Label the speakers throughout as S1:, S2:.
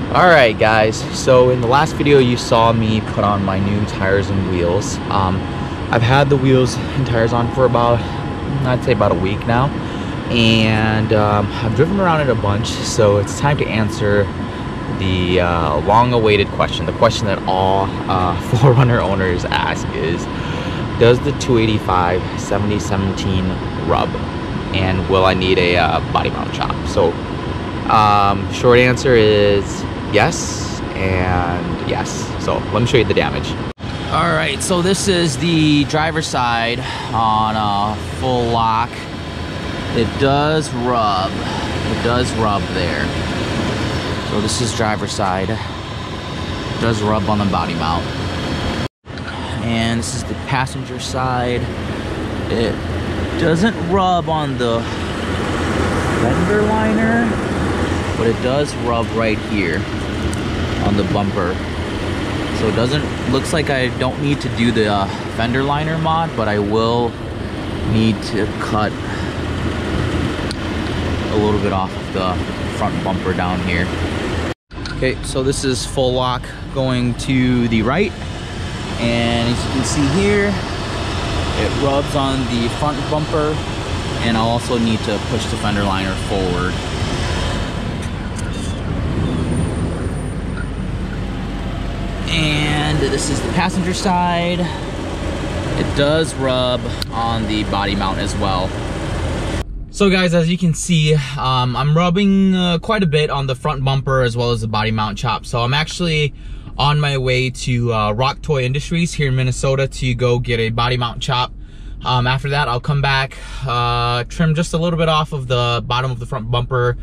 S1: Alright guys, so in the last video you saw me put on my new tires and wheels. I've had the wheels and tires on for about, I'd say about a week now, and I've driven around it a bunch, so it's time to answer the long-awaited question. The question that all 4Runner owners ask is, does the 285 7017 rub, and will I need a body mount chop? So short answer is yes and yes. So let me show you the damage. All right, so this is the driver's side on a full lock. It does rub. It does rub there. So this is driver's side. It does rub on the body mount. And this is the passenger side. It doesn't rub on the fender liner, but it does rub right here on the bumper. So it doesn't, looks like I don't need to do the fender liner mod, but I will need to cut a little bit off of the front bumper down here. Okay, so this is full lock going to the right, and as you can see here, it rubs on the front bumper, and I'll also need to push the fender liner forward. And this is the passenger side. It does rub on the body mount as well. So guys, as you can see, I'm rubbing quite a bit on the front bumper as well as the body mount chop. So I'm actually on my way to Rock Toy Industries here in Minnesota to go get a body mount chop. After that, I'll come back, trim just a little bit off of the bottom of the front bumper,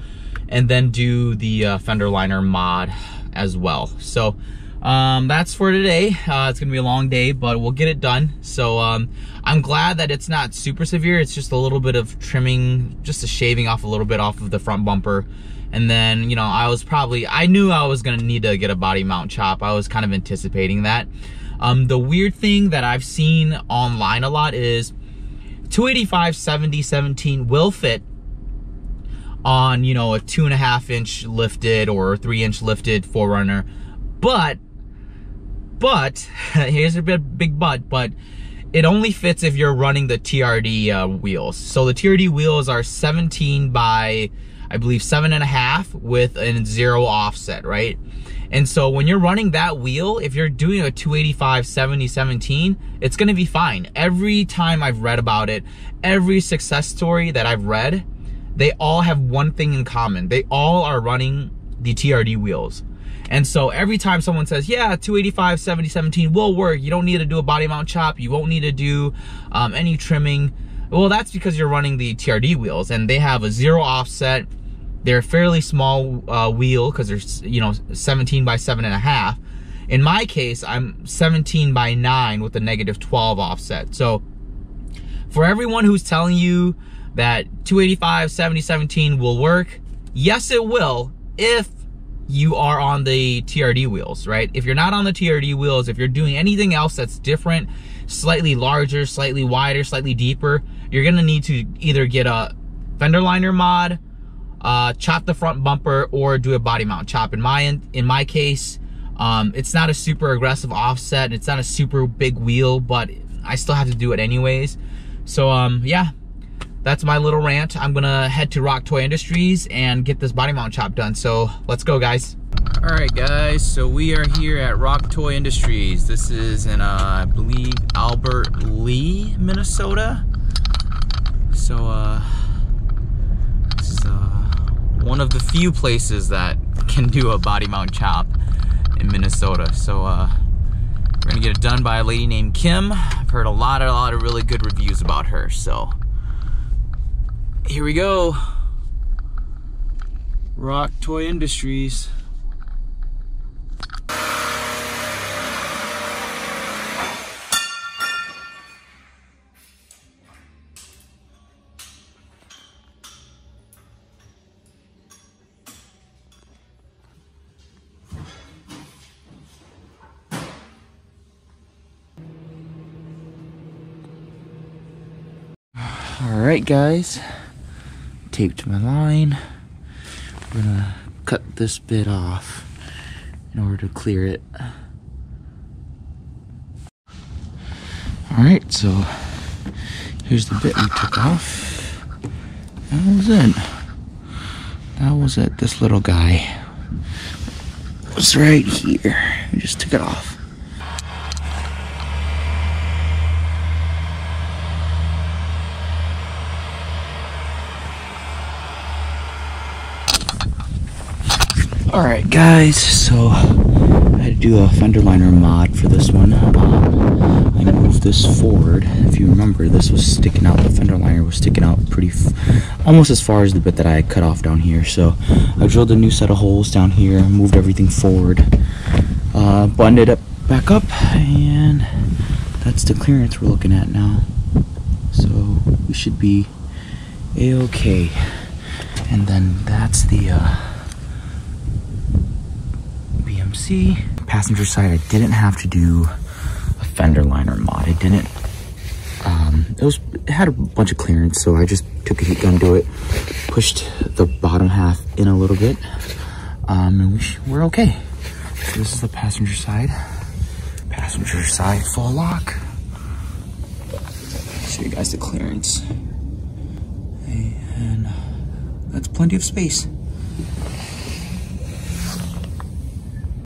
S1: and then do the fender liner mod as well. So that's for today. It's gonna be a long day, but we'll get it done. So I'm glad that it's not super severe. It's just a little bit of trimming, just a shaving off a little bit off of the front bumper. And then, you know, I knew I was gonna need to get a body mount chop. I was kind of anticipating that. The weird thing that I've seen online a lot is 285 7017 will fit on, you know, a 2.5 inch lifted or 3 inch lifted 4Runner, but here's a big but it only fits if you're running the TRD wheels. So the TRD wheels are 17 by, I believe, 7.5 with a 0 offset, right? And so when you're running that wheel, if you're doing a 285 7017, it's gonna be fine. Every time I've read about it, every success story that I've read, they all have one thing in common. They all are running the TRD wheels. And so every time someone says, yeah, 285 7017 will work, you don't need to do a body mount chop, you won't need to do any trimming, well, that's because you're running the TRD wheels, and they have a 0 offset. They're a fairly small wheel because they're, you know, 17 by 7.5. In my case, I'm 17 by 9 with a -12 offset. So for everyone who's telling you that 285 7017 will work, yes, it will if you are on the TRD wheels, right? If you're not on the TRD wheels, if you're doing anything else that's different, slightly larger, slightly wider, slightly deeper, you're gonna need to either get a fender liner mod, chop the front bumper, or do a body mount chop. In my case, it's not a super aggressive offset, it's not a super big wheel, but I still have to do it anyways. So yeah, that's my little rant. I'm gonna head to Rock Toy Industries and get this body mount chop done. So let's go, guys. All right, guys, so we are here at Rock Toy Industries. This is in, I believe, Albert Lee, Minnesota. So this is one of the few places that can do a body mount chop in Minnesota. So we're gonna get it done by a lady named Kim. I've heard a lot of really good reviews about her. So here we go. Rock Toy Industries. Alright guys, taped my line. We're gonna cut this bit off. in order to clear it. Alright, so here's the bit we took off. That was it. That was it. This little guy was right here. We just took it off. Alright guys, so I had to do a fender liner mod for this one. I moved this forward. If you remember, this was sticking out, the fender liner was sticking out almost as far as the bit that I had cut off down here. So I drilled a new set of holes down here, moved everything forward, buttoned it back up, and that's the clearance we're looking at now. So we should be a-okay. And then that's the BMC. Passenger side, I didn't have to do a fender liner mod. I didn't. It had a bunch of clearance, so I just took a heat gun to it, pushed the bottom half in a little bit, and we're okay. So this is the passenger side. Passenger side full lock. Show you guys the clearance, and that's plenty of space.